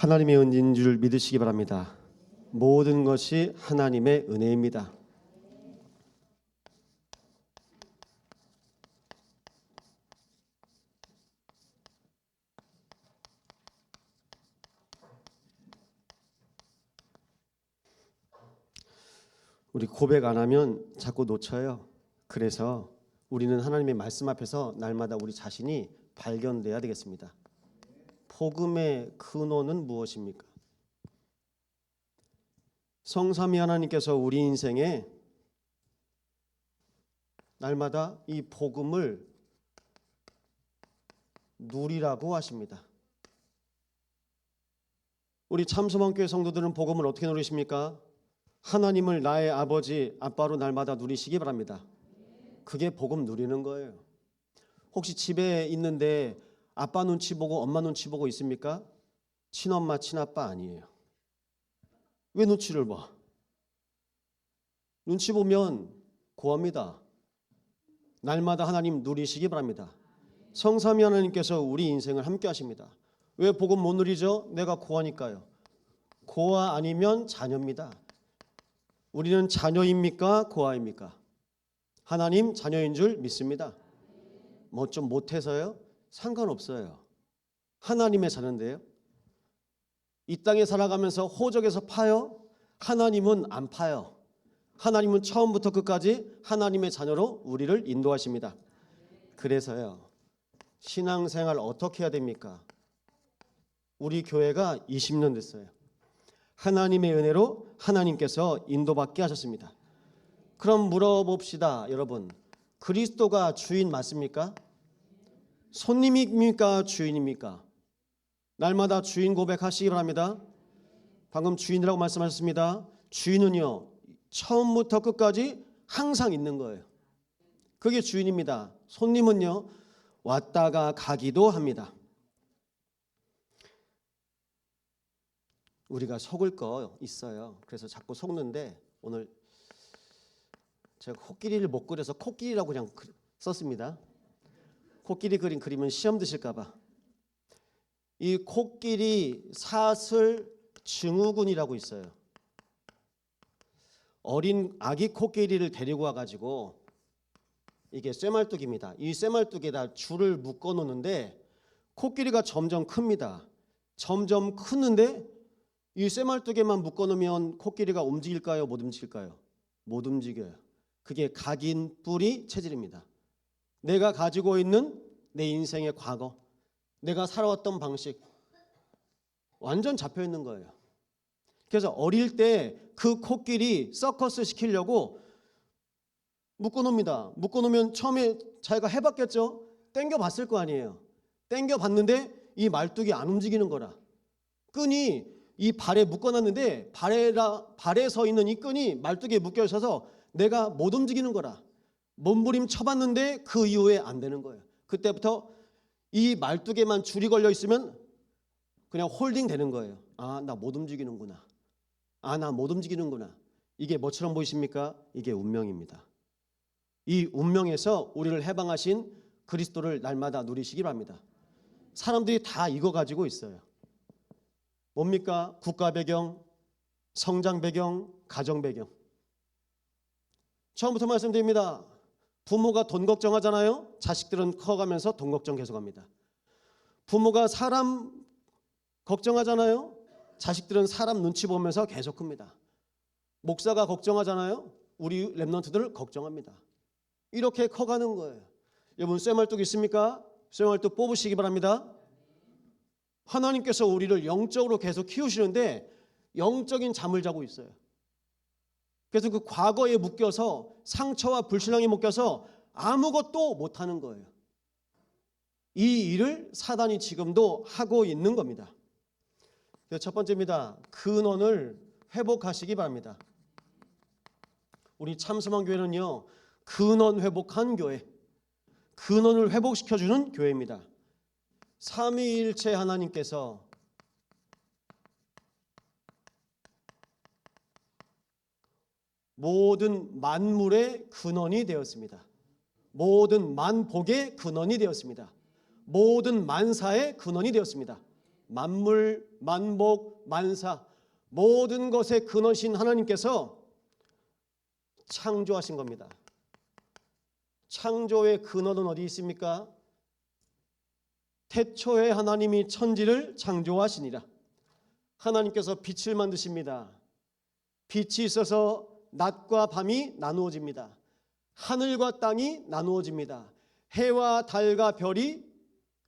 하나님의 은혜인 줄 믿으시기 바랍니다. 모든 것이 하나님의 은혜입니다. 우리 고백 안 하면 자꾸 놓쳐요. 그래서 우리는 하나님의 말씀 앞에서 날마다 우리 자신이 발견돼야 되겠습니다. 복음의 근원은 무엇입니까? 성삼위 하나님께서 우리 인생에 날마다 이 복음을 누리라고 하십니다. 우리 참소망교회 성도들은 복음을 어떻게 누리십니까? 하나님을 나의 아버지, 아빠로 날마다 누리시기 바랍니다. 그게 복음 누리는 거예요. 혹시 집에 있는데 아빠 눈치 보고 엄마 눈치 보고 있습니까? 친엄마, 친아빠 아니에요. 왜 눈치를 봐? 눈치 보면 고합니다. 날마다 하나님 누리시기 바랍니다. 성삼위 하나님께서 우리 인생을 함께 하십니다. 왜 복음 못 누리죠? 내가 고하니까요. 고아 아니면 자녀입니다. 우리는 자녀입니까? 고아입니까? 하나님 자녀인 줄 믿습니다. 뭐 좀 못해서요? 상관없어요. 하나님의 자녀인데요. 이 땅에 살아가면서 호적에서 파요? 하나님은 안 파요. 하나님은 처음부터 끝까지 하나님의 자녀로 우리를 인도하십니다. 그래서요, 신앙생활 어떻게 해야 됩니까? 우리 교회가 20년 됐어요. 하나님의 은혜로 하나님께서 인도받게 하셨습니다. 그럼 물어봅시다, 여러분. 그리스도가 주인 맞습니까? 손님입니까? 주인입니까? 날마다 주인 고백하시기 바랍니다. 방금 주인이라고 말씀하셨습니다. 주인은요, 처음부터 끝까지 항상 있는 거예요. 그게 주인입니다. 손님은요, 왔다가 가기도 합니다. 우리가 속을 거 있어요. 그래서 자꾸 속는데 오늘 제가 코끼리를 못 그려서 코끼리라고 그냥 썼습니다. 코끼리 그린 그림은 시험 드실까 봐. 이 코끼리 사슬 증후군이라고 있어요. 어린 아기 코끼리를 데리고 와가지고, 이게 쇠말뚝입니다. 이 쇠말뚝에다 줄을 묶어 놓는데 코끼리가 점점 큽니다. 점점 크는데 이 쇠말뚝에만 묶어 놓으면 코끼리가 움직일까요? 못 움직일까요? 못 움직여요. 그게 각인 뿌리 체질입니다. 내가 가지고 있는 내 인생의 과거, 내가 살아왔던 방식 완전 잡혀 있는 거예요. 그래서 어릴 때 그 코끼리 서커스 시키려고 묶어 놓습니다. 묶어 놓으면 처음에 자기가 해봤겠죠? 땡겨 봤을 거 아니에요. 땡겨 봤는데 이 말뚝이 안 움직이는 거라. 끈이 이 발에 묶어놨는데 발에 서 있는 이 끈이 말뚝에 묶여 있어서 내가 못 움직이는 거라. 몸부림 쳐봤는데 그 이후에 안 되는 거예요. 그때부터 이 말뚝에만 줄이 걸려 있으면 그냥 홀딩 되는 거예요. 아, 나 못 움직이는구나. 아, 나 못 움직이는구나. 이게 뭐처럼 보이십니까? 이게 운명입니다. 이 운명에서 우리를 해방하신 그리스도를 날마다 누리시기 바랍니다. 사람들이 다 이거 가지고 있어요. 뭡니까? 국가 배경, 성장 배경, 가정 배경. 처음부터 말씀드립니다. 부모가 돈 걱정하잖아요. 자식들은 커가면서 돈 걱정 계속합니다. 부모가 사람 걱정하잖아요. 자식들은 사람 눈치 보면서 계속 큽니다. 목사가 걱정하잖아요. 우리 랩런트들을 걱정합니다. 이렇게 커가는 거예요. 여러분, 쇠말뚝 있습니까? 쇠말뚝 뽑으시기 바랍니다. 하나님께서 우리를 영적으로 계속 키우시는데 영적인 잠을 자고 있어요. 그래서 그 과거에 묶여서 상처와 불신앙에 묶여서 아무것도 못하는 거예요. 이 일을 사단이 지금도 하고 있는 겁니다. 그래서 첫 번째입니다. 근원을 회복하시기 바랍니다. 우리 참소망교회는요, 근원 회복한 교회, 근원을 회복시켜주는 교회입니다. 삼위일체 하나님께서 모든 만물의 근원이 되었습니다. 모든 만복의 근원이 되었습니다. 모든 만사의 근원이 되었습니다. 만물, 만복, 만사 모든 것의 근원이신 하나님께서 창조하신 겁니다. 창조의 근원은 어디 있습니까? 태초에 하나님이 천지를 창조하시니라. 하나님께서 빛을 만드십니다. 빛이 있어서 낮과 밤이 나누어집니다. 하늘과 땅이 나누어집니다. 해와 달과 별이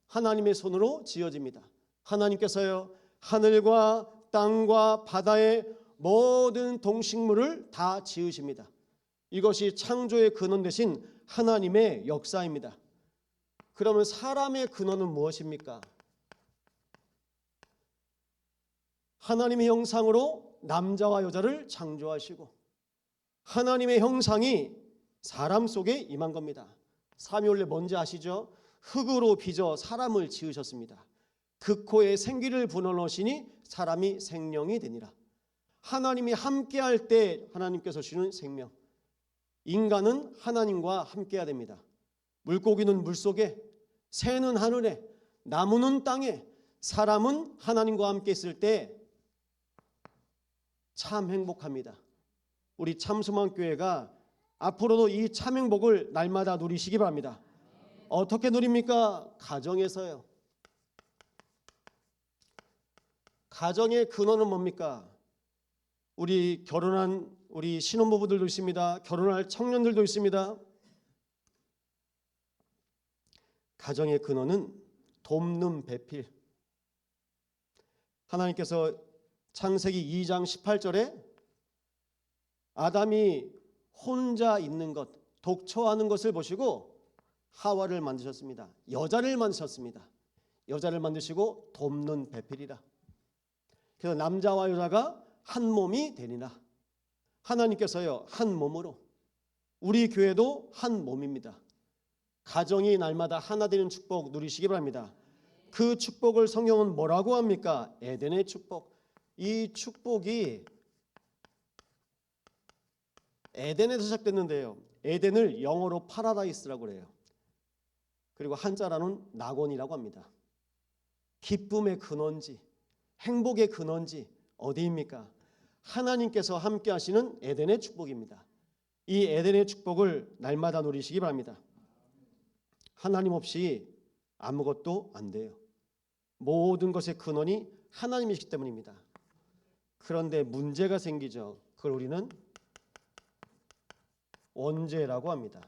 하나님의 손으로 지어집니다. 하나님께서요, 하늘과 땅과 바다의 모든 동식물을 다 지으십니다. 이것이 창조의 근원 되신 하나님의 역사입니다. 그러면 사람의 근원은 무엇입니까? 하나님의 형상으로 남자와 여자를 창조하시고 하나님의 형상이 사람 속에 임한 겁니다. 사람이 원래 뭔지 아시죠? 흙으로 빚어 사람을 지으셨습니다. 그 코에 생기를 불어넣으시니 사람이 생명이 되니라. 하나님이 함께할 때 하나님께서 주는 생명. 인간은 하나님과 함께해야 됩니다. 물고기는 물속에, 새는 하늘에, 나무는 땅에, 사람은 하나님과 함께 있을 때 참 행복합니다. 우리 참소망교회가 앞으로도 이 참 행복을 날마다 누리시기 바랍니다. 어떻게 누립니까? 가정에서요. 가정의 근원은 뭡니까? 우리 결혼한 우리 신혼부부들도 있습니다. 결혼할 청년들도 있습니다. 가정의 근원은 돕는 배필. 하나님께서 창세기 2장 18절에 아담이 혼자 있는 것, 독초하는 것을 보시고 하와를 만드셨습니다. 여자를 만드셨습니다. 여자를 만드시고 돕는 배필이라. 그래서 남자와 여자가 한 몸이 되리라. 하나님께서요, 한 몸으로, 우리 교회도 한 몸입니다. 가정이 날마다 하나 되는 축복 누리시기 바랍니다. 그 축복을 성경은 뭐라고 합니까? 에덴의 축복. 이 축복이 에덴에서 시작됐는데요. 에덴을 영어로 파라다이스라고 그래요. 그리고 한자로는 낙원이라고 합니다. 기쁨의 근원지, 행복의 근원지 어디입니까? 하나님께서 함께 하시는 에덴의 축복입니다. 이 에덴의 축복을 날마다 누리시기 바랍니다. 하나님 없이 아무것도 안 돼요. 모든 것의 근원이 하나님이시기 때문입니다. 그런데 문제가 생기죠. 그걸 우리는 원죄라고 합니다.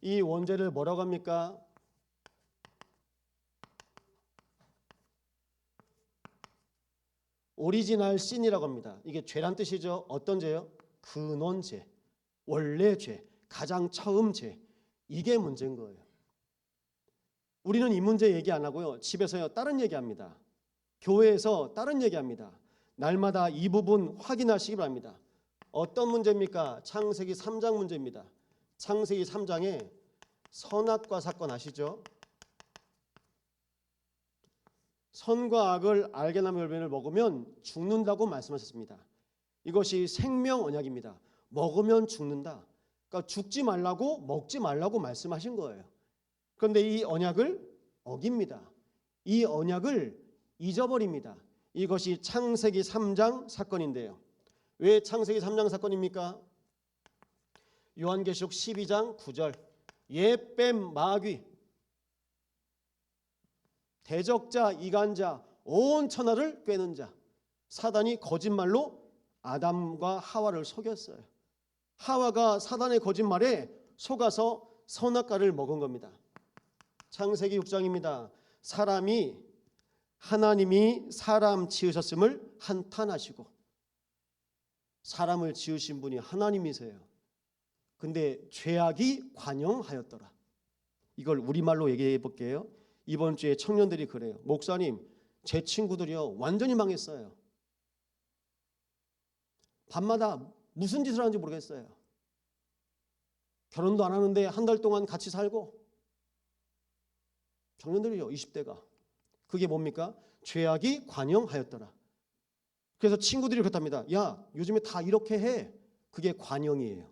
이 원죄를 뭐라고 합니까? 오리지널 신이라고 합니다. 이게 죄란 뜻이죠. 어떤 죄요? 근원죄, 원래 죄, 가장 처음 죄. 이게 문제인 거예요. 우리는 이 문제 얘기 안 하고요. 집에서요 다른 얘기합니다. 교회에서 다른 얘기합니다. 날마다 이 부분 확인하시기 바랍니다. 어떤 문제입니까? 창세기 3장 문제입니다. 창세기 3장에 선악과 사건 아시죠? 선과 악을 알게 나면 열매를 먹으면 죽는다고 말씀하셨습니다. 이것이 생명 언약입니다. 먹으면 죽는다. 그러니까 죽지 말라고 먹지 말라고 말씀하신 거예요. 그런데 이 언약을 어깁니다. 이 언약을 잊어버립니다. 이것이 창세기 3장 사건인데요. 왜 창세기 3장 사건입니까? 요한계시록 12장 9절 옛뱀 마귀 대적자 이간자 온 천하를 꿰는 자 사단이 거짓말로 아담과 하와를 속였어요. 하와가 사단의 거짓말에 속아서 선악과를 먹은 겁니다. 창세기 6장입니다. 하나님이 사람 지으셨음을 한탄하시고 사람을 지으신 분이 하나님이세요. 근데 죄악이 관영하였더라. 이걸 우리말로 얘기해 볼게요. 이번 주에 청년들이 그래요. 목사님, 제 친구들이요 완전히 망했어요. 밤마다 무슨 짓을 하는지 모르겠어요. 결혼도 안 하는데 한 달 동안 같이 살고. 청년들이요 20대가. 그게 뭡니까? 죄악이 관영하였더라. 그래서 친구들이 그렇답니다. 야, 요즘에 다 이렇게 해. 그게 관영이에요.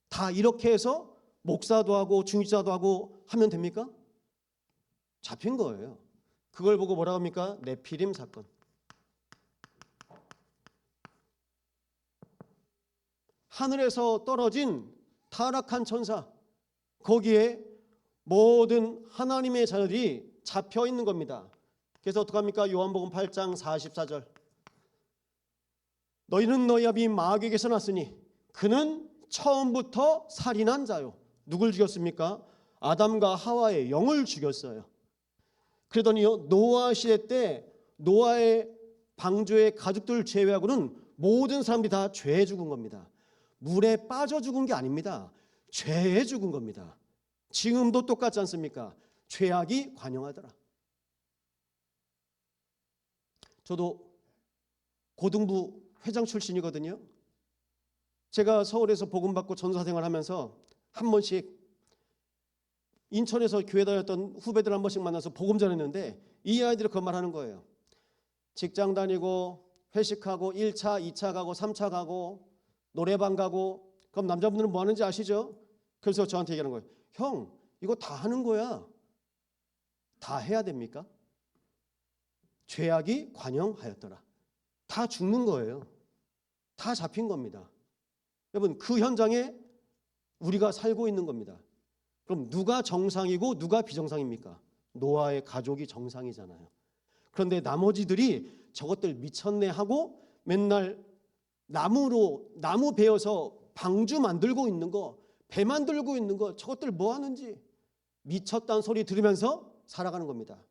다 이렇게 해서 목사도 하고 중직자도 하고 하면 됩니까? 잡힌 거예요. 그걸 보고 뭐라고 합니까? 네피림 사건. 하늘에서 떨어진 타락한 천사, 거기에 모든 하나님의 자녀들이 잡혀 있는 겁니다. 그래서 어떡합니까? 요한복음 8장 44절. 너희는 너희 아비 마귀에게서 났으니 그는 처음부터 살인한 자요. 누굴 죽였습니까? 아담과 하와의 영을 죽였어요. 그러더니요, 노아 시대 때 노아의 방주의 가족들 제외하고는 모든 사람들이 다 죄에 죽은 겁니다. 물에 빠져 죽은 게 아닙니다. 죄에 죽은 겁니다. 지금도 똑같지 않습니까? 죄악이 관영하더라. 저도 고등부 회장 출신이거든요. 제가 서울에서 복음받고 전도사 생활하면서 한 번씩 인천에서 교회 다녔던 후배들 한 번씩 만나서 복음 전했는데 이 아이들이 그 말하는 거예요. 직장 다니고 회식하고 1차, 2차 가고 3차 가고 노래방 가고, 그럼 남자분들은 뭐 하는지 아시죠? 그래서 저한테 얘기하는 거예요. 형, 이거 다 하는 거야. 다 해야 됩니까? 죄악이 관영하였더라. 다 죽는 거예요. 다 잡힌 겁니다. 여러분, 그 현장에 우리가 살고 있는 겁니다. 그럼 누가 정상이고 누가 비정상입니까? 노아의 가족이 정상이잖아요. 그런데 나머지들이 저것들 미쳤네 하고 맨날 나무 베어서 방주 만들고 있는 거, 배 만들고 있는 거, 저것들 뭐 하는지 미쳤다는 소리 들으면서 살아가는 겁니다.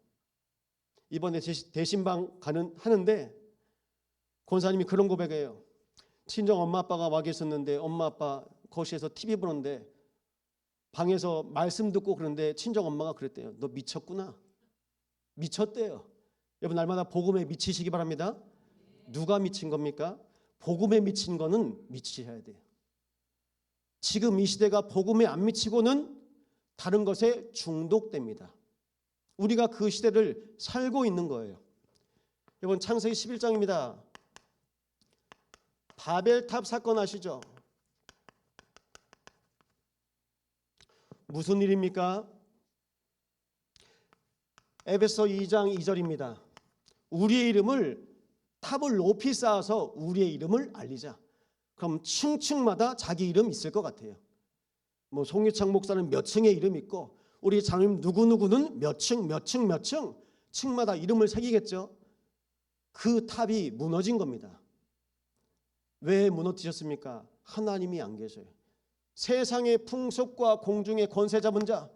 이번에 대신방 하는데 권사님이 그런 고백이에요. 친정 엄마 아빠가 와 계셨는데 엄마 아빠 거실에서 TV 보는데 방에서 말씀 듣고 그런데 친정 엄마가 그랬대요. 너 미쳤구나. 미쳤대요. 여러분, 날마다 복음에 미치시기 바랍니다. 누가 미친 겁니까? 복음에 미친 거는 미치셔야 돼요. 지금 이 시대가 복음에 안 미치고는 다른 것에 중독됩니다. 우리가 그 시대를 살고 있는 거예요. 여러분, 창세기 11장입니다. 바벨탑 사건 아시죠? 무슨 일입니까? 에베소 2장 2절입니다. 우리의 이름을 탑을 높이 쌓아서 우리의 이름을 알리자. 그럼 층층마다 자기 이름 있을 것 같아요. 뭐 송유창 목사는 몇 층에 이름 있고 우리 장님 누구누구는 몇 층 층마다 이름을 새기겠죠. 그 탑이 무너진 겁니다. 왜 무너뜨렸습니까? 하나님이 안 계셔요. 세상의 풍속과 공중의 권세 잡은 자,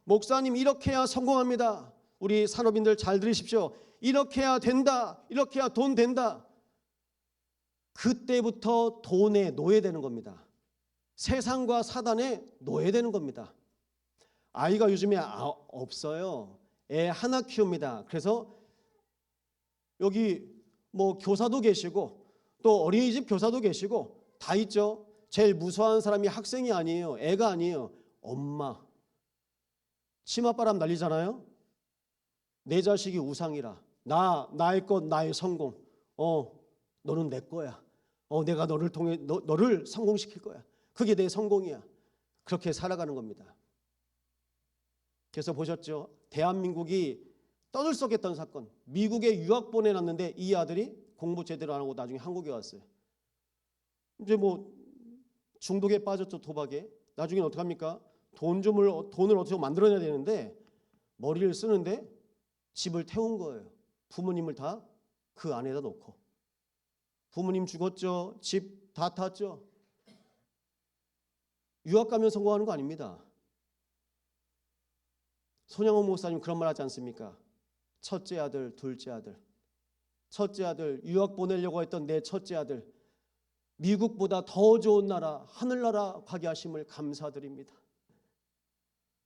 목사님 이렇게 해야 성공합니다. 우리 산업인들 잘 들으십시오. 이렇게 해야 된다. 이렇게 해야 돈 된다. 그때부터 돈에 노예되는 겁니다. 세상과 사단에 노예되는 겁니다. 아이가 요즘에 없어요. 애 하나 키웁니다. 그래서 여기 뭐 교사도 계시고 또 어린이집 교사도 계시고 다 있죠. 제일 무서워하는 사람이 학생이 아니에요. 애가 아니에요. 엄마. 치맛바람 날리잖아요. 내 자식이 우상이라. 나의 것, 나의 성공. 너는 내 거야. 내가 너를 통해 너를 성공시킬 거야. 그게 내 성공이야. 그렇게 살아가는 겁니다. 그래서 보셨죠? 대한민국이 떠들썩했던 사건. 미국에 유학 보내놨는데 이 아들이 공부 제대로 안 하고 나중에 한국에 왔어요. 이제 뭐 중독에 빠졌죠. 도박에. 나중에는 어떡합니까? 돈을 어떻게 만들어내야 되는데 머리를 쓰는데 집을 태운 거예요. 부모님을 다 그 안에다 놓고. 부모님 죽었죠. 집 다 탔죠. 유학 가면 성공하는 거 아닙니다. 손양호 목사님 그런 말 하지 않습니까? 첫째 아들, 둘째 아들. 첫째 아들, 유학 보내려고 했던 내 첫째 아들, 미국보다 더 좋은 나라, 하늘나라 가게 하심을 감사드립니다.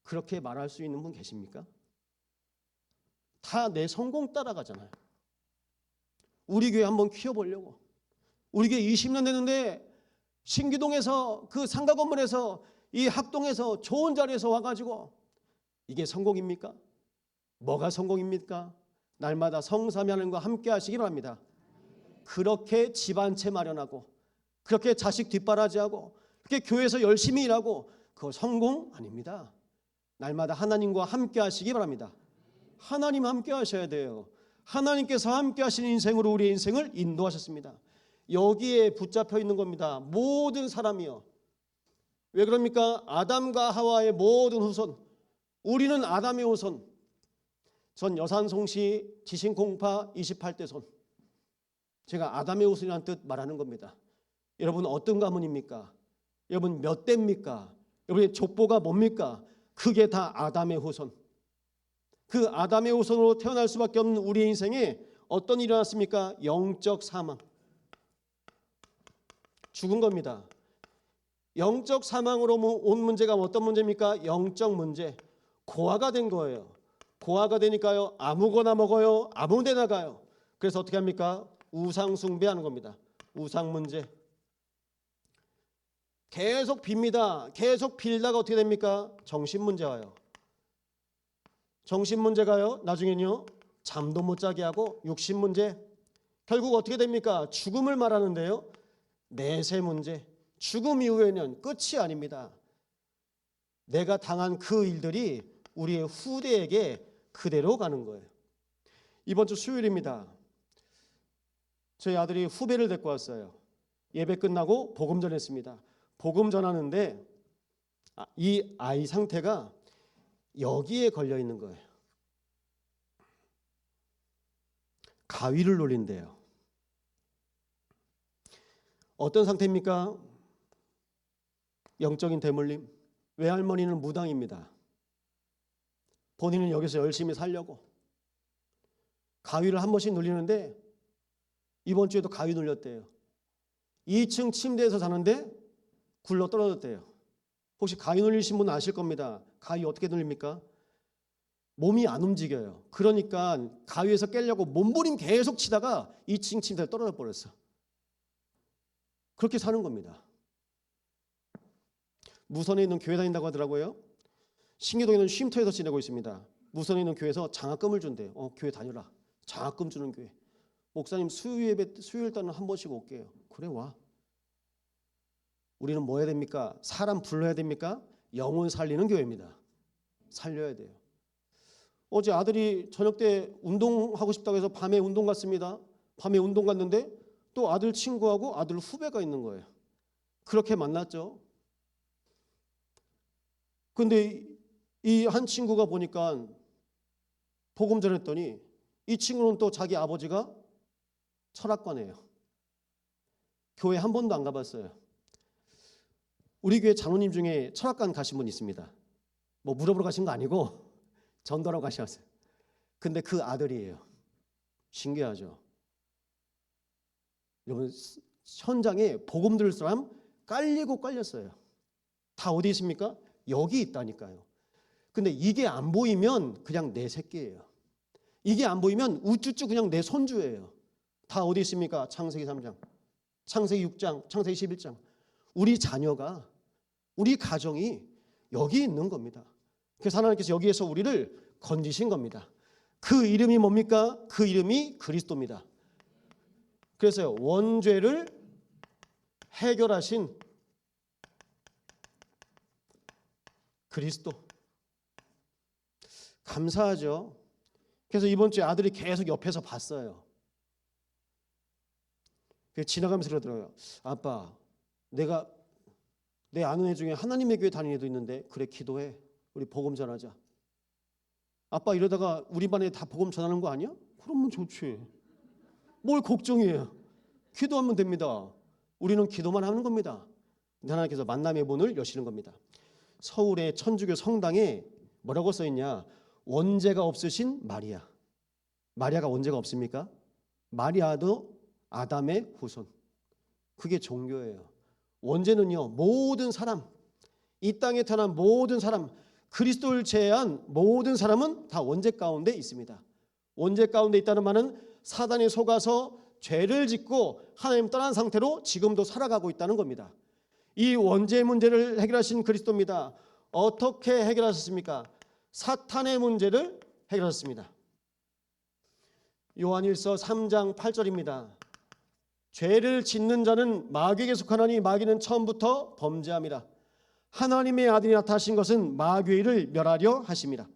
그렇게 말할 수 있는 분 계십니까? 다 내 성공 따라가잖아요. 우리 교회 한번 키워보려고. 우리 교회 20년 됐는데 신기동에서 그 상가 건물에서 이 학동에서 좋은 자리에서 와가지고 이게 성공입니까? 뭐가 성공입니까? 날마다 성삼위 하나님과 함께 하시기 바랍니다. 그렇게 집 한 채 마련하고 그렇게 자식 뒷바라지하고 그렇게 교회에서 열심히 일하고 그거 성공 아닙니다. 날마다 하나님과 함께 하시기 바랍니다. 하나님 함께 하셔야 돼요. 하나님께서 함께 하시는 인생으로 우리의 인생을 인도하셨습니다. 여기에 붙잡혀 있는 겁니다. 모든 사람이요. 왜 그럽니까? 아담과 하와의 모든 후손. 우리는 아담의 후손. 전 여산송시 지신공파 28대 손. 제가 아담의 후손이라는 뜻 말하는 겁니다. 여러분 어떤 가문입니까? 여러분 몇 대입니까? 여러분의 족보가 뭡니까? 그게 다 아담의 후손. 그 아담의 후손으로 태어날 수밖에 없는 우리의 인생에 어떤 일이 일어났습니까? 영적 사망. 죽은 겁니다. 영적 사망으로 온 문제가 어떤 문제입니까? 영적 문제. 고아가 된 거예요. 고아가 되니까요, 아무거나 먹어요, 아무 데나 가요. 그래서 어떻게 합니까? 우상 숭배하는 겁니다. 우상 문제. 계속 빕니다. 계속 빌다가 어떻게 됩니까? 정신 문제 와요. 정신 문제가요, 나중엔요, 잠도 못 자게 하고 육신 문제. 결국 어떻게 됩니까? 죽음을 말하는데요, 내세 문제. 죽음 이후에는 끝이 아닙니다. 내가 당한 그 일들이 우리의 후대에게 그대로 가는 거예요. 이번 주 수요일입니다. 저희 아들이 후배를 데리고 왔어요. 예배 끝나고 복음 전했습니다. 복음 전하는데 이 아이 상태가 여기에 걸려 있는 거예요. 가위를 눌린대요. 어떤 상태입니까? 영적인 대물림. 외할머니는 무당입니다. 본인은 여기서 열심히 살려고 가위를 한 번씩 눌리는데 이번 주에도 가위 눌렸대요. 2층 침대에서 자는데 굴러 떨어졌대요. 혹시 가위 눌리신 분 아실 겁니다. 가위 어떻게 눌립니까? 몸이 안 움직여요. 그러니까 가위에서 깨려고 몸부림 계속 치다가 2층 침대에 떨어져 버렸어. 그렇게 사는 겁니다. 무선에 있는 교회 다닌다고 하더라고요. 신기동에는 쉼터에서 지내고 있습니다. 무선에 있는 교회에서 장학금을 준대요. 교회 다녀라. 장학금 주는 교회. 목사님 수요일 때는 한 번씩 올게요. 그래 와. 우리는 뭐 해야 됩니까? 사람 불러야 됩니까? 영혼 살리는 교회입니다. 살려야 돼요. 어제 아들이 저녁 때 운동하고 싶다고 해서 밤에 운동 갔습니다. 밤에 운동 갔는데 또 아들 친구하고 아들 후배가 있는 거예요. 그렇게 만났죠. 근데 이 한 친구가 보니까 복음 전했더니 이 친구는 또 자기 아버지가 철학관이에요. 교회 한 번도 안 가봤어요. 우리 교회 장로님 중에 철학관 가신 분 있습니다. 뭐 물어보러 가신 거 아니고 전도하러 가셨어요. 근데 그 아들이에요. 신기하죠. 여러분 현장에 복음 들을 사람 깔리고 깔렸어요. 다 어디 있습니까? 여기 있다니까요. 근데 이게 안 보이면 그냥 내 새끼예요. 이게 안 보이면 우쭈쭈 그냥 내 손주예요. 다 어디 있습니까? 창세기 3장, 창세기 6장, 창세기 11장. 우리 자녀가, 우리 가정이 여기 있는 겁니다. 그래서 하나님께서 여기에서 우리를 건지신 겁니다. 그 이름이 뭡니까? 그 이름이 그리스도입니다. 그래서 원죄를 해결하신 그리스도. 감사하죠. 그래서 이번 주에 아들이 계속 옆에서 봤어요. 지나가면서 그러더라고요. 아빠, 내가 내 아는 애 중에 하나님의 교회 다니는 애도 있는데 그래 기도해. 우리 복음 전하자. 아빠 이러다가 우리 반에 다 복음 전하는 거 아니야? 그러면 좋지. 뭘 걱정해요. 기도하면 됩니다. 우리는 기도만 하는 겁니다. 하나님께서 만남의 문을 여시는 겁니다. 서울의 천주교 성당에 뭐라고 써있냐? 원죄가 없으신 마리아. 마리아가 원죄가 없습니까? 마리아도 아담의 후손. 그게 종교예요. 원죄는요, 모든 사람, 이 땅에 태어난 모든 사람, 그리스도를 제외한 모든 사람은 다 원죄 가운데 있습니다. 원죄 가운데 있다는 말은 사단에 속아서 죄를 짓고 하나님 떠난 상태로 지금도 살아가고 있다는 겁니다. 이 원죄 문제를 해결하신 그리스도입니다. 어떻게 해결하셨습니까? 사탄의 문제를 해결하셨습니다. 요한일서 3장 8절입니다. 죄를 짓는 자는 마귀에게 속하나니 마귀는 처음부터 범죄함이라. 하나님의 아들이 나타나신 것은 마귀를 멸하려 하심이라.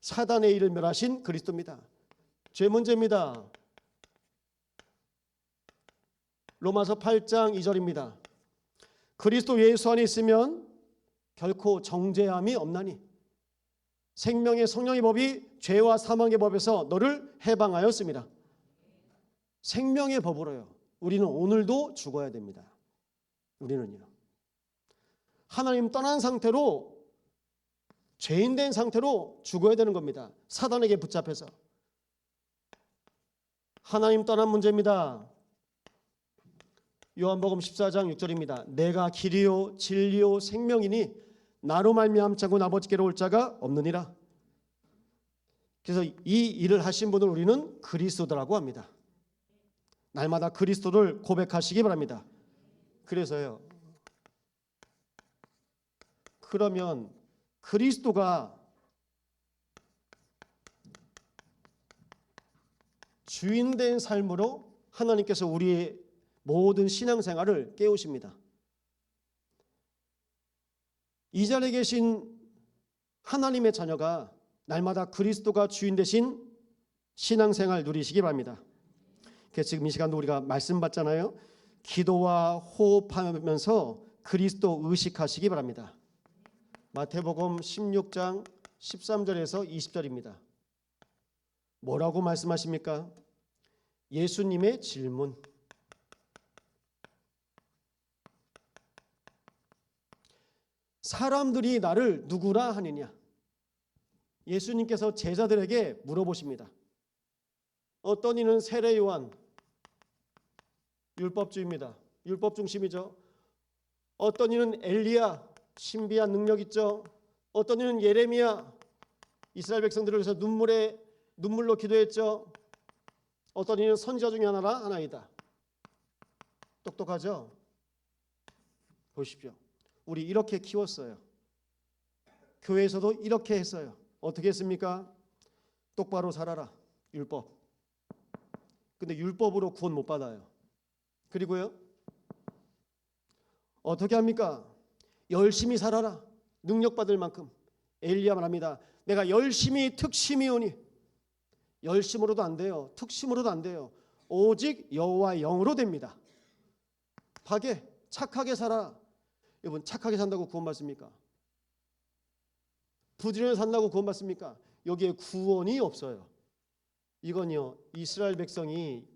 사단의 일을 멸하신 그리스도입니다. 죄 문제입니다. 로마서 8장 2절입니다. 그리스도 예수 안에 있으면 결코 정죄함이 없나니 생명의 성령의 법이 죄와 사망의 법에서 너를 해방하였습니다. 생명의 법으로요. 우리는 오늘도 죽어야 됩니다. 우리는요. 하나님 떠난 상태로, 죄인 된 상태로 죽어야 되는 겁니다. 사단에게 붙잡혀서. 하나님 떠난 문제입니다. 요한복음 14장 6절입니다. 내가 길이요 진리요 생명이니 나로 말미암지 않고 아버지께로 올 자가 없느니라. 그래서 이 일을 하신 분을 우리는 그리스도라고 합니다. 날마다 그리스도를 고백하시기 바랍니다. 그래서요. 그러면 그리스도가 주인된 삶으로 하나님께서 우리의 모든 신앙생활을 깨우십니다. 이 자리에 계신 하나님의 자녀가 날마다 그리스도가 주인 되신 신앙생활 누리시기 바랍니다. 그래서 지금 이 시간도 우리가 말씀 받잖아요. 기도와 호흡하면서 그리스도 의식하시기 바랍니다. 마태복음 16장 13절에서 20절입니다. 뭐라고 말씀하십니까? 예수님의 질문. 사람들이 나를 누구라 하느냐? 예수님께서 제자들에게 물어보십니다. 어떤 이는 세례 요한, 율법주의입니다. 율법 중심이죠. 어떤 이는 엘리야, 신비한 능력 있죠. 어떤 이는 예레미야, 이스라엘 백성들을 위해서 눈물로 기도했죠. 어떤 이는 선지자 중에 하나이다. 똑똑하죠? 보십시오. 우리 이렇게 키웠어요. 교회에서도 이렇게 했어요. 어떻게 했습니까? 똑바로 살아라. 율법. 근데 율법으로 구원 못 받아요. 그리고요. 어떻게 합니까? 열심히 살아라. 능력 받을 만큼. 엘리야 말합니다. 내가 열심히 특심히 오니. 열심으로도 안 돼요. 특심으로도 안 돼요. 오직 여호와의 영으로 됩니다. 박에 착하게 살아. 여러분 착하게 산다고 구원 받습니까? 부지런히 산다고 구원 받습니까? 여기에 구원이 없어요. 이건요 이스라엘 백성이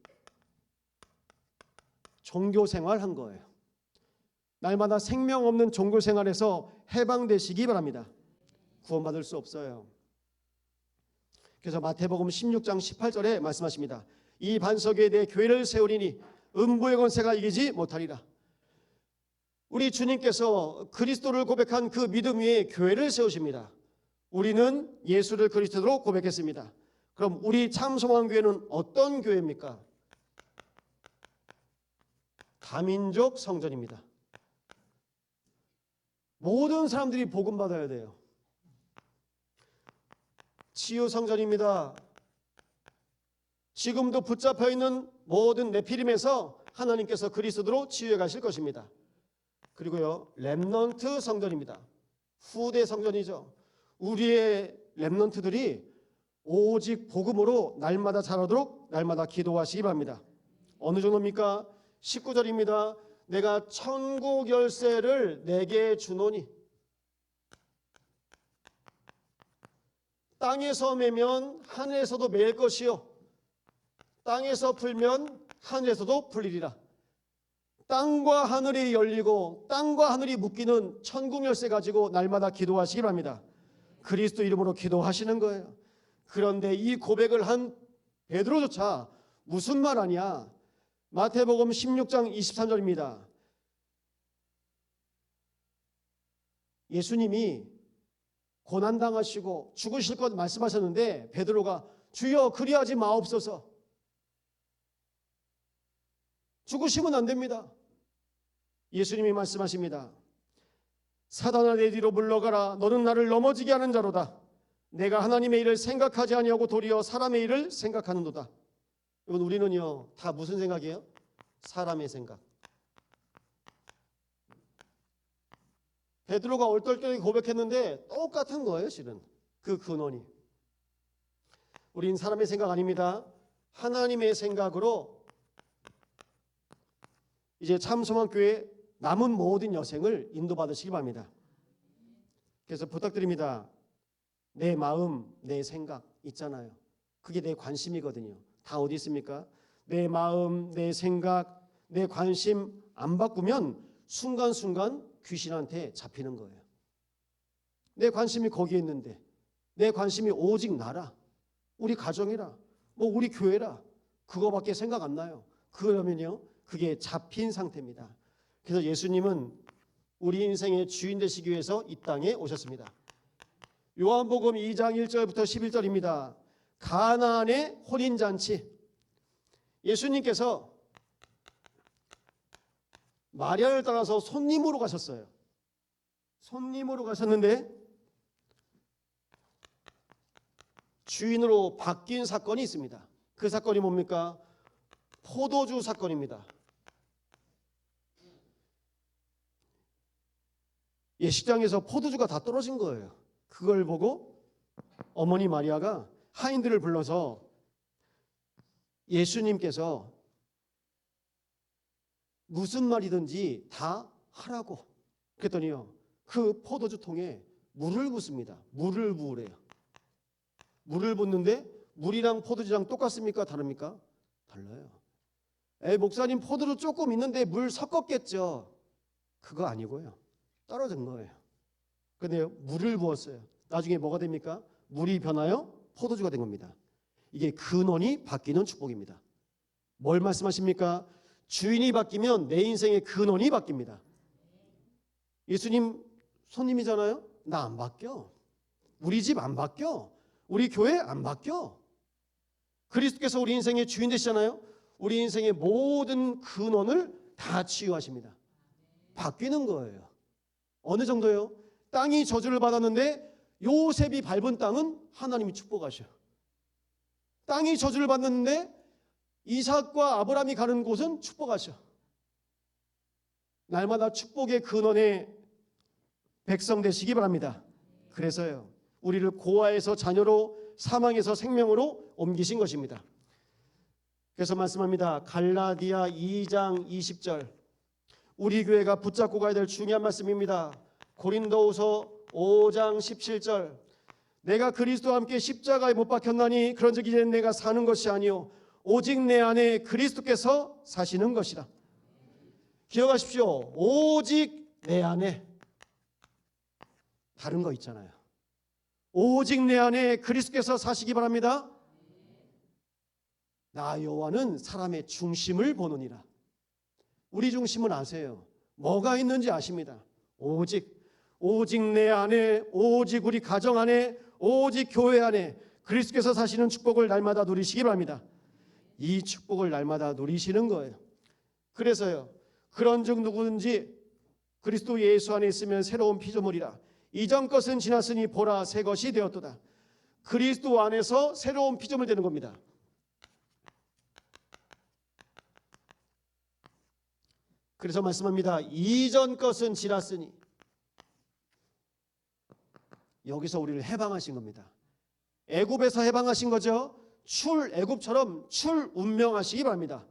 종교 생활한 거예요. 날마다 생명 없는 종교 생활에서 해방되시기 바랍니다. 구원받을 수 없어요. 그래서 마태복음 16장 18절에 말씀하십니다. 이 반석에 대해 교회를 세우리니 음부의 권세가 이기지 못하리라. 우리 주님께서 그리스도를 고백한 그 믿음 위에 교회를 세우십니다. 우리는 예수를 그리스도로 고백했습니다. 그럼 우리 참소망교회는 어떤 교회입니까? 다민족 성전입니다. 모든 사람들이 복음 받아야 돼요. 치유 성전입니다. 지금도 붙잡혀 있는 모든 네피림에서 하나님께서 그리스도로 치유해 가실 것입니다. 그리고요 렘넌트 성전입니다. 후대 성전이죠. 우리의 렘넌트들이 오직 복음으로 날마다 자라도록 날마다 기도하시기 바랍니다. 어느 정도입니까? 19절입니다. 내가 천국 열쇠를 내게 주노니 땅에서 매면 하늘에서도 매일 것이요 땅에서 풀면 하늘에서도 풀리리라. 땅과 하늘이 열리고 땅과 하늘이 묶이는 천국 열쇠 가지고 날마다 기도하시기 바랍니다. 그리스도 이름으로 기도하시는 거예요. 그런데 이 고백을 한 베드로조차 무슨 말 하냐? 마태복음 16장 23절입니다. 예수님이 고난당하시고 죽으실 것 말씀하셨는데 베드로가 주여 그리하지 마옵소서. 죽으시면 안 됩니다. 예수님이 말씀하십니다. 사단아 내 뒤로 물러가라. 너는 나를 넘어지게 하는 자로다. 내가 하나님의 일을 생각하지 아니하고 도리어 사람의 일을 생각하는도다. 이건 우리는요 다 무슨 생각이에요? 사람의 생각. 베드로가 얼떨결에 고백했는데 똑같은 거예요. 실은 그 근원이 우린 사람의 생각 아닙니다. 하나님의 생각으로 이제 참소망교회 남은 모든 여생을 인도받으시기 바랍니다. 그래서 부탁드립니다. 내 마음, 내 생각 있잖아요. 그게 내 관심이거든요. 다 어디 있습니까? 내 마음, 내 생각, 내 관심 안 바꾸면 순간순간 귀신한테 잡히는 거예요. 내 관심이 거기에 있는데, 내 관심이 오직 나라, 우리 가정이라, 뭐 우리 교회라, 그거밖에 생각 안 나요. 그러면요, 그게 잡힌 상태입니다. 그래서 예수님은 우리 인생의 주인 되시기 위해서 이 땅에 오셨습니다. 요한복음 2장 1절부터 11절입니다. 가나안의 혼인잔치. 예수님께서 마리아를 따라서 손님으로 가셨어요. 손님으로 가셨는데 주인으로 바뀐 사건이 있습니다. 그 사건이 뭡니까? 포도주 사건입니다. 예식장에서 포도주가 다 떨어진 거예요. 그걸 보고 어머니 마리아가 하인들을 불러서 예수님께서 무슨 말이든지 다 하라고 그랬더니요, 그 포도주 통에 물을 붓습니다. 물을 부으래요. 물을 붓는데 물이랑 포도주랑 똑같습니까? 다릅니까? 달라요. 목사님, 포도주 조금 있는데 물 섞었겠죠. 그거 아니고요, 떨어진 거예요. 근데요, 물을 부었어요. 나중에 뭐가 됩니까? 물이 변하여 포도주가 된 겁니다. 이게 근원이 바뀌는 축복입니다. 뭘 말씀하십니까? 주인이 바뀌면 내 인생의 근원이 바뀝니다. 예수님 손님이잖아요. 나 안 바뀌어. 우리 집 안 바뀌어. 우리 교회 안 바뀌어. 그리스도께서 우리 인생의 주인 되시잖아요. 우리 인생의 모든 근원을 다 치유하십니다. 바뀌는 거예요. 어느 정도요? 땅이 저주를 받았는데 요셉이 밟은 땅은 하나님이 축복하셔요. 땅이 저주를 받는데 이삭과 아브라함이 가는 곳은 축복하셔. 날마다 축복의 근원의 백성 되시기 바랍니다. 그래서요, 우리를 고아에서 자녀로, 사망에서 생명으로 옮기신 것입니다. 그래서 말씀합니다. 갈라디아 2장 20절, 우리 교회가 붙잡고 가야 될 중요한 말씀입니다. 고린도후서 5장 17절, 내가 그리스도와 함께 십자가에 못 박혔나니 그런즉 이제 내가 사는 것이 아니요 오직 내 안에 그리스도께서 사시는 것이라. 기억하십시오. 오직 내 안에. 다른 거 있잖아요. 오직 내 안에 그리스도께서 사시기 바랍니다. 나 여호와는 사람의 중심을 보느니라. 우리 중심은 아세요. 뭐가 있는지 아십니다. 오직 내 안에, 오직 우리 가정 안에, 오직 교회 안에 그리스도께서 사시는 축복을 날마다 누리시기 바랍니다. 이 축복을 날마다 누리시는 거예요. 그래서요, 그런즉 누구든지 그리스도 예수 안에 있으면 새로운 피조물이라. 이전 것은 지났으니 보라 새 것이 되었도다. 그리스도 안에서 새로운 피조물 되는 겁니다. 그래서 말씀합니다. 이전 것은 지났으니. 여기서 우리를 해방하신 겁니다. 애굽에서 해방하신 거죠. 애굽처럼 운명하시기 바랍니다.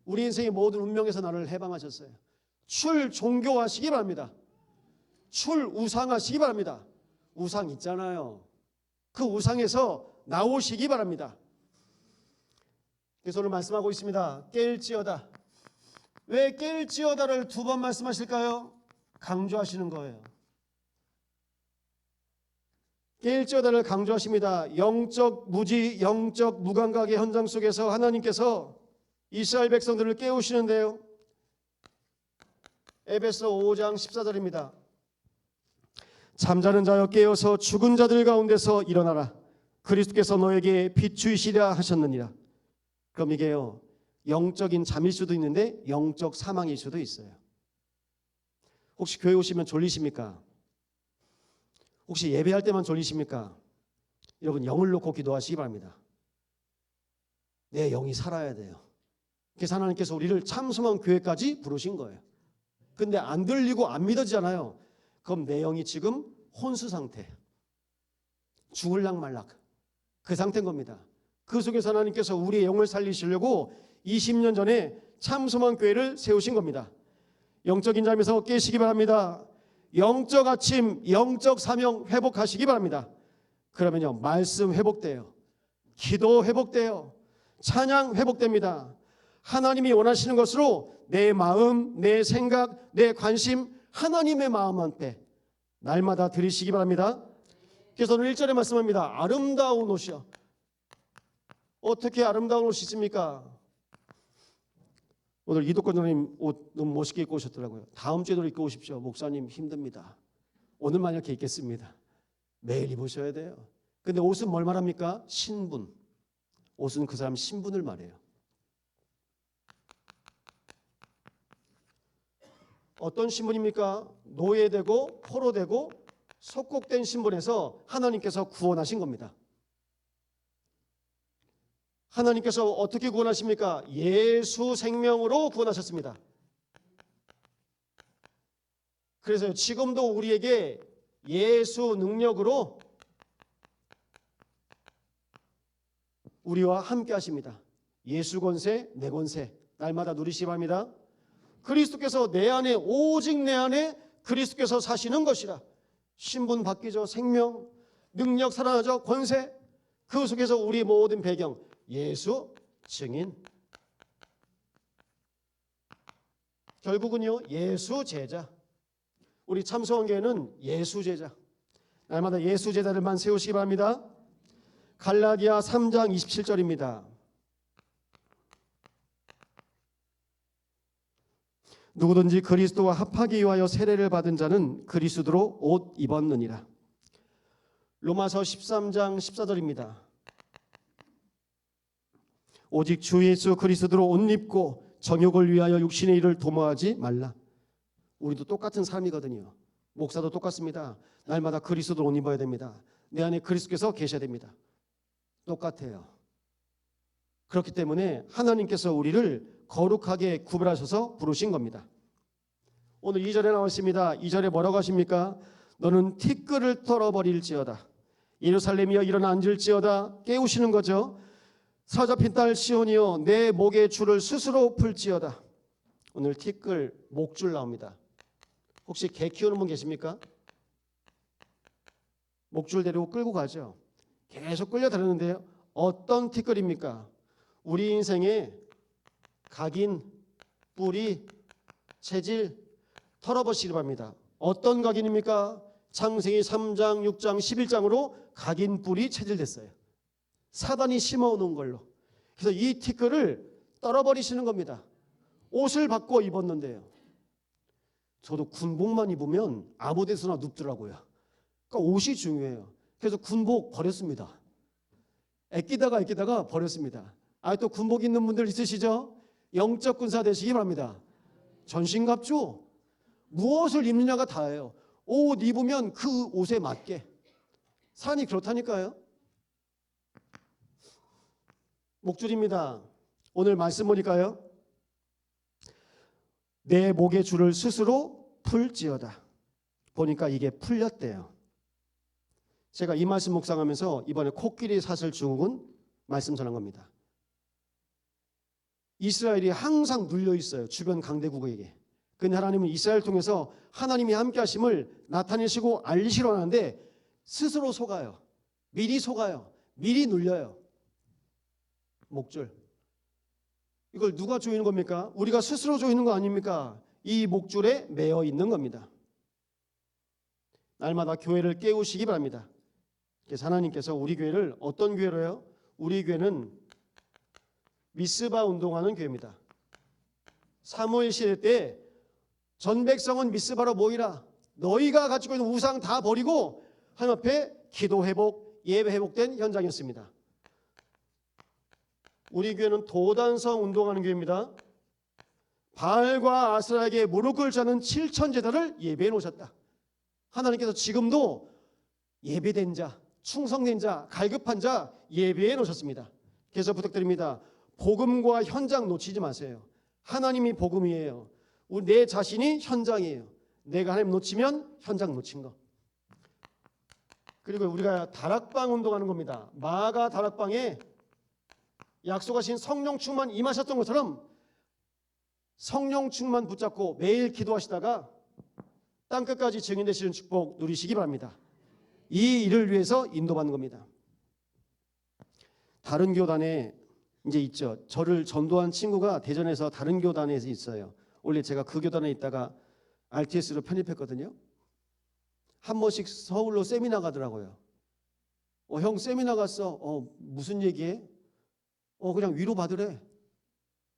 우리 인생의 모든 운명에서 나를 해방하셨어요. 종교하시기 바랍니다. 우상하시기 바랍니다. 우상 있잖아요. 그 우상에서 나오시기 바랍니다. 그래서 오늘 말씀하고 있습니다. 깰지어다. 왜 깰지어다를 두 번 말씀하실까요? 강조하시는 거예요. 깰지어다를 강조하십니다. 영적 무지, 영적 무감각의 현장 속에서 하나님께서 이스라엘 백성들을 깨우시는데요. 에베소 5장 14절입니다. 잠자는 자여 깨어서 죽은 자들 가운데서 일어나라. 그리스도께서 너에게 비추이시라 하셨느니라. 그럼 이게요, 영적인 잠일 수도 있는데 영적 사망일 수도 있어요. 혹시 교회 오시면 졸리십니까? 혹시 예배할 때만 졸리십니까? 여러분, 영을 놓고 기도하시기 바랍니다. 내 영이 살아야 돼요. 그래서 하나님께서 우리를 참소망 교회까지 부르신 거예요. 근데 안 들리고 안 믿어지잖아요. 그럼 내 영이 지금 혼수 상태, 죽을락 말락. 그 상태인 겁니다. 그 속에서 하나님께서 우리의 영을 살리시려고 20년 전에 참소망교회를 세우신 겁니다. 영적인 잠에서 깨시기 바랍니다. 영적 아침, 영적 사명 회복하시기 바랍니다. 그러면요, 말씀 회복돼요. 기도 회복돼요. 찬양 회복됩니다. 하나님이 원하시는 것으로 내 마음, 내 생각, 내 관심 하나님의 마음한테 날마다 드리시기 바랍니다. 그래서 오늘 1절에 말씀합니다. 아름다운 옷이요. 어떻게 아름다운 옷이 있습니까? 오늘 이덕권 장님 옷 너무 멋있게 입고 오셨더라고요. 다음 주에도 입고 오십시오. 목사님 힘듭니다. 오늘만 이렇게 입겠습니다. 매일 입으셔야 돼요. 근데 옷은 뭘 말합니까? 신분. 옷은 그 사람 신분을 말해요. 어떤 신분입니까? 노예되고 포로되고 속국된 신분에서 하나님께서 구원하신 겁니다. 하나님께서 어떻게 구원하십니까? 예수 생명으로 구원하셨습니다. 그래서 지금도 우리에게 예수 능력으로 우리와 함께 하십니다. 예수 권세, 내 권세 날마다 누리시기 바랍니다. 그리스도께서 내 안에, 오직 내 안에 그리스도께서 사시는 것이라. 신분 바뀌죠. 생명, 능력 살아나죠. 권세. 그 속에서 우리 모든 배경 예수 증인. 결국은요, 예수 제자. 우리 참소원교회는 예수 제자. 날마다 예수 제자들만 세우시기 바랍니다. 갈라디아 3장 27절입니다. 누구든지 그리스도와 합하기 위하여 세례를 받은 자는 그리스도로 옷 입었느니라. 로마서 13장 14절입니다. 오직 주 예수 그리스도로 옷 입고 정욕을 위하여 육신의 일을 도모하지 말라. 우리도 똑같은 삶이거든요. 목사도 똑같습니다. 날마다 그리스도로 옷 입어야 됩니다. 내 안에 그리스도께서 계셔야 됩니다. 똑같아요. 그렇기 때문에 하나님께서 우리를 거룩하게 구별하셔서 부르신 겁니다. 오늘 2절에 나와 있습니다. 2절에 뭐라고 하십니까? 너는 티끌을 털어버릴지어다. 예루살렘이여 일어나 앉을지어다. 깨우시는 거죠. 사잡힌 딸 시온이여 내 목의 줄을 스스로 풀지어다. 오늘 티끌, 목줄 나옵니다. 혹시 개 키우는 분 계십니까? 목줄 데리고 끌고 가죠. 계속 끌려다니는데요. 어떤 티끌입니까? 우리 인생에 각인, 뿌리, 체질 털어버리시기 바랍니다. 어떤 각인입니까? 창세기 3장, 6장, 11장으로 각인, 뿌리, 체질됐어요. 사단이 심어놓은 걸로. 그래서 이 티끌을 떨어버리시는 겁니다. 옷을 바꿔 입었는데요. 저도 군복만 입으면 아무 데서나 눕더라고요. 그러니까 옷이 중요해요. 그래서 군복 버렸습니다. 아끼다가 버렸습니다. 또 군복 입는 분들 있으시죠? 영적 군사 되시기 바랍니다. 전신갑주 무엇을 입느냐가 다예요. 옷 입으면 그 옷에 맞게. 산이 그렇다니까요. 목줄입니다. 오늘 말씀 보니까요. 내 목의 줄을 스스로 풀지어다. 보니까 이게 풀렸대요. 제가 이 말씀 묵상하면서 이번에 코끼리 사슬 증후군 말씀 전한 겁니다. 이스라엘이 항상 눌려 있어요. 주변 강대국에게. 근데 하나님은 이스라엘 통해서 하나님이 함께 하심을 나타내시고 알리시려 하는데 스스로 속아요. 미리 속아요. 미리 눌려요. 목줄. 이걸 누가 조이는 겁니까? 우리가 스스로 조이는 거 아닙니까? 이 목줄에 매어 있는 겁니다. 날마다 교회를 깨우시기 바랍니다. 그래서 하나님께서 우리 교회를 어떤 교회로요? 우리 교회는 미스바 운동하는 교회입니다. 사무엘 시대 때 전 백성은 미스바로 모이라. 너희가 가지고 있는 우상 다 버리고 하나님 앞에 기도 회복, 예배 회복된 현장이었습니다. 우리 교회는 도단성 운동하는 교회입니다. 바알과 아스라에게 무릎을 자는 7천 제단을 예배해 놓으셨다. 하나님께서 지금도 예배된 자, 충성된 자, 갈급한 자 예배해 놓으셨습니다. 그래서 부탁드립니다. 복음과 현장 놓치지 마세요. 하나님이 복음이에요. 내 자신이 현장이에요. 내가 하나님 놓치면 현장 놓친 거. 그리고 우리가 다락방 운동하는 겁니다. 마가 다락방에 약속하신 성령 충만 임하셨던 것처럼 성령 충만 붙잡고 매일 기도하시다가 땅끝까지 증인 되시는 축복 누리시기 바랍니다. 이 일을 위해서 인도받는 겁니다. 다른 교단에 이제 있죠. 저를 전도한 친구가 대전에서 다른 교단에 있어요. 원래 제가 그 교단에 있다가 RTS로 편입했거든요. 한 번씩 서울로 세미나 가더라고요. 형 세미나 갔어. 무슨 얘기해? 그냥 위로 받으래.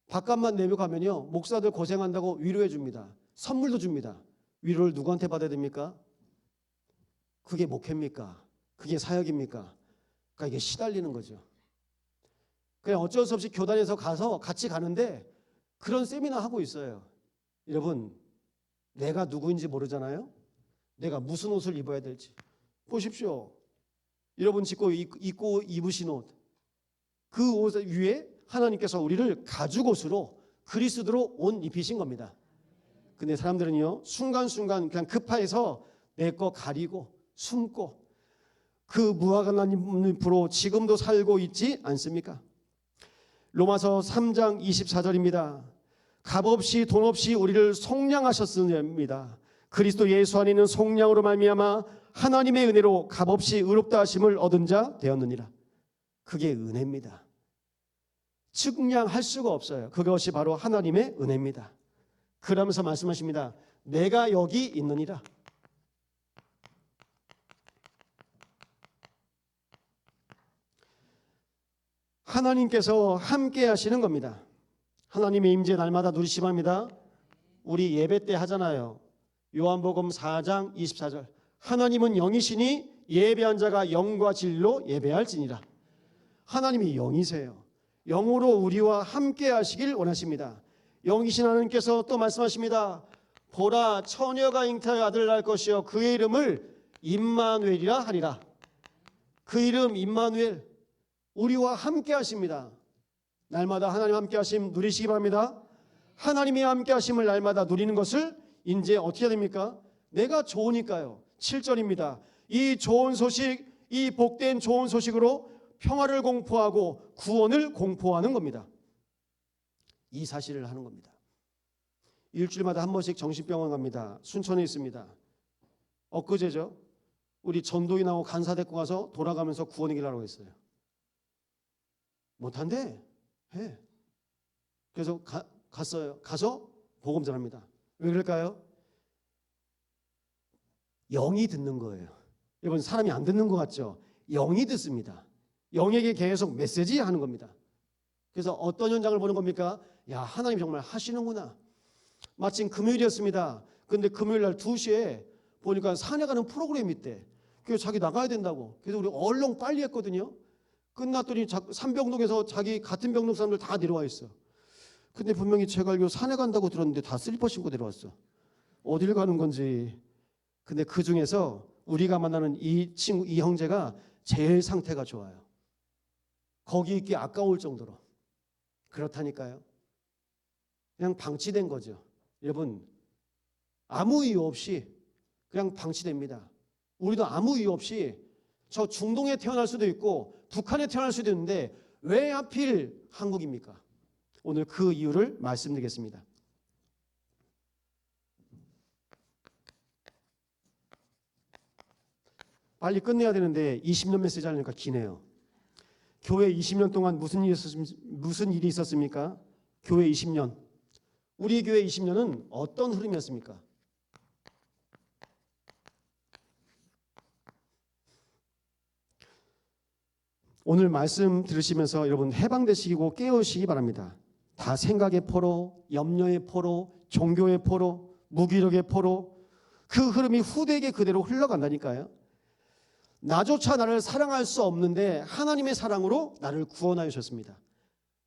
밥값만 내며 가면요, 목사들 고생한다고 위로해 줍니다. 선물도 줍니다. 위로를 누구한테 받아야 됩니까? 그게 목회입니까? 그게 사역입니까? 그러니까 이게 시달리는 거죠. 그냥 어쩔 수 없이 교단에서 가서 같이 가는데 그런 세미나 하고 있어요. 여러분, 내가 누구인지 모르잖아요. 내가 무슨 옷을 입어야 될지. 보십시오. 여러분 입고 입으신 옷, 그 옷 위에 하나님께서 우리를 가죽옷으로 그리스도로 옷 입히신 겁니다. 근데 사람들은요, 순간순간 그냥 급하해서 내 거 가리고 숨고 그 무화과나무 잎으로 지금도 살고 있지 않습니까? 로마서 3장 24절입니다. 값없이 돈 없이 우리를 속량하셨습니다. 그리스도 예수 안에 있는 속량으로 말미암아 하나님의 은혜로 값없이 의롭다 하심을 얻은 자 되었느니라. 그게 은혜입니다. 측량할 수가 없어요. 그것이 바로 하나님의 은혜입니다. 그러면서 말씀하십니다. 내가 여기 있느니라. 하나님께서 함께 하시는 겁니다. 하나님의 임재 날마다 누리시 바랍니다. 우리 예배 때 하잖아요. 요한복음 4장 24절. 하나님은 영이시니 예배한 자가 영과 진리로 예배할지니라. 하나님이 영이세요. 영으로 우리와 함께 하시길 원하십니다. 영이신 하나님께서 또 말씀하십니다. 보라, 처녀가 잉태하여 아들을 낳을 것이요 그의 이름을 임마누엘이라 하리라. 그 이름 임마누엘, 우리와 함께 하십니다. 날마다 하나님 함께 하심 누리시기 바랍니다. 하나님이 함께 하심을 날마다 누리는 것을 이제 어떻게 해야 됩니까? 내가 좋으니까요. 7절입니다. 이 좋은 소식, 이 복된 좋은 소식으로 평화를 공포하고 구원을 공포하는 겁니다. 이 사실을 하는 겁니다. 일주일마다 한 번씩 정신병원 갑니다. 순천에 있습니다. 엊그제죠. 우리 전도인하고 간사 데리고 가서 돌아가면서 구원 얘기를 하라고 했어요. 못한대. 해. 그래서 갔어요. 가서 복음 전합니다. 왜 그럴까요? 영이 듣는 거예요. 여러분, 사람이 안 듣는 것 같죠? 영이 듣습니다. 영에게 계속 메시지 하는 겁니다. 그래서 어떤 현장을 보는 겁니까? 야, 하나님 정말 하시는구나. 마침 금요일이었습니다. 근데 금요일 날 2시에 보니까 산에 가는 프로그램이 있대. 그래서 자기 나가야 된다고. 그래서 우리 얼른 빨리 했거든요. 끝났더니 삼병동에서 자기 같은 병동 사람들 다 내려와 있어. 근데 분명히 제가 알기로 산에 간다고 들었는데 다 슬리퍼 신고 내려왔어. 어딜 가는 건지. 근데 그 중에서 우리가 만나는 이 친구, 이 형제가 제일 상태가 좋아요. 거기 있기 아까울 정도로. 그렇다니까요. 그냥 방치된 거죠. 여러분, 아무 이유 없이 그냥 방치됩니다. 우리도 아무 이유 없이 저 중동에 태어날 수도 있고 북한에 태어날 수도 있는데 왜 하필 한국입니까? 오늘 그 이유를 말씀드리겠습니다. 빨리 끝내야 되는데 20년 메시지 하려니까 기네요. 교회 20년 동안 무슨 일이 있었습니까? 교회 20년. 우리 교회 20년은 어떤 흐름이었습니까? 오늘 말씀 들으시면서 여러분 해방되시고 깨우시기 바랍니다. 다 생각의 포로, 염려의 포로, 종교의 포로, 무기력의 포로, 그 흐름이 후대에게 그대로 흘러간다니까요. 나조차 나를 사랑할 수 없는데 하나님의 사랑으로 나를 구원하여 주셨습니다.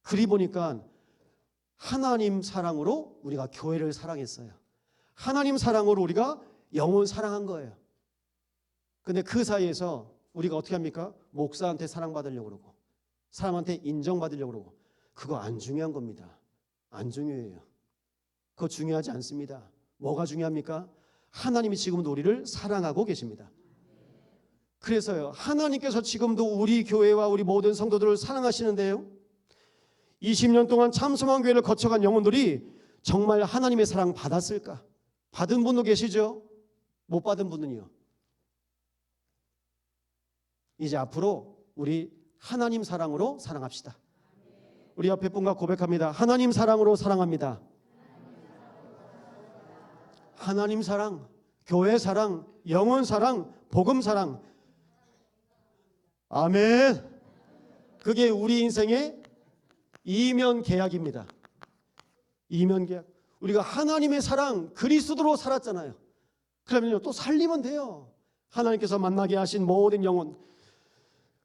그리 보니까 하나님 사랑으로 우리가 교회를 사랑했어요. 하나님 사랑으로 우리가 영혼 사랑한 거예요. 근데 그 사이에서 우리가 어떻게 합니까? 목사한테 사랑받으려고 그러고 사람한테 인정받으려고 그러고 그거 안 중요한 겁니다. 안 중요해요. 그거 중요하지 않습니다. 뭐가 중요합니까? 하나님이 지금도 우리를 사랑하고 계십니다. 그래서요, 하나님께서 지금도 우리 교회와 우리 모든 성도들을 사랑하시는데요, 20년 동안 참소망 교회를 거쳐간 영혼들이 정말 하나님의 사랑 받았을까? 받은 분도 계시죠? 못 받은 분은요? 이제 앞으로 우리 하나님 사랑으로 사랑합시다. 우리 옆에 분과 고백합니다. 하나님 사랑으로 사랑합니다. 하나님 사랑, 교회 사랑, 영혼 사랑, 복음 사랑. 아멘. 그게 우리 인생의 이면 계약입니다. 이면 계약. 우리가 하나님의 사랑, 그리스도로 살았잖아요. 그러면요, 또 살리면 돼요. 하나님께서 만나게 하신 모든 영혼.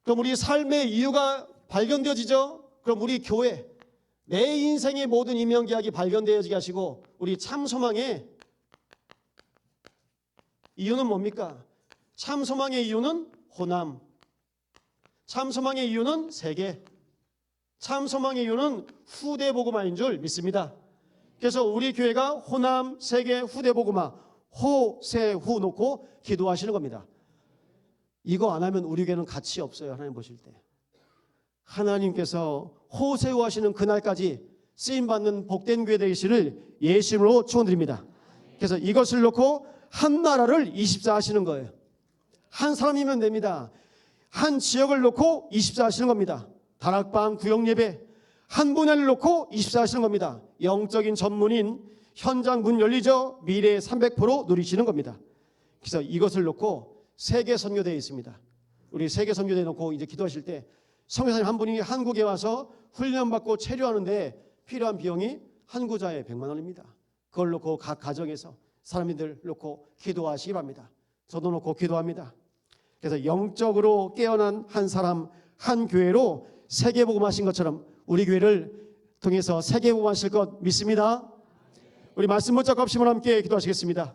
그럼 우리 삶의 이유가 발견되어지죠. 그럼 우리 교회, 내 인생의 모든 이면 계약이 발견되어지게 하시고, 우리 참소망의 이유는 뭡니까? 참소망의 이유는 호남, 참소망의 이유는 세계, 참소망의 이유는 후대복음화인 줄 믿습니다. 그래서 우리 교회가 호남, 세계, 후대복음화, 호세후 놓고 기도하시는 겁니다. 이거 안 하면 우리 교회는 가치 없어요. 하나님 보실 때. 하나님께서 호세후 하시는 그날까지 쓰임받는 복된 교회 되시를 예수님으로 축원드립니다. 그래서 이것을 놓고 한 나라를 24 하시는 거예요. 한 사람이면 됩니다. 한 지역을 놓고 24 하시는 겁니다. 다락방, 구역예배 한 분야를 놓고 24 하시는 겁니다. 영적인 전문인 현장 문 열리죠. 미래의 300% 누리시는 겁니다. 그래서 이것을 놓고 세계 선교대에 있습니다. 우리 세계 선교대에 놓고 이제 기도하실 때 선교사님 한 분이 한국에 와서 훈련받고 체류하는데 필요한 비용이 한 구자에 100만 원입니다. 그걸 놓고 각 가정에서 사람들 놓고 기도하시기 바랍니다. 저도 놓고 기도합니다. 그래서 영적으로 깨어난 한 사람, 한 교회로 세계복음 하신 것처럼 우리 교회를 통해서 세계복음 하실 것 믿습니다. 우리 말씀 붙잡고 합심을 함께 기도하시겠습니다.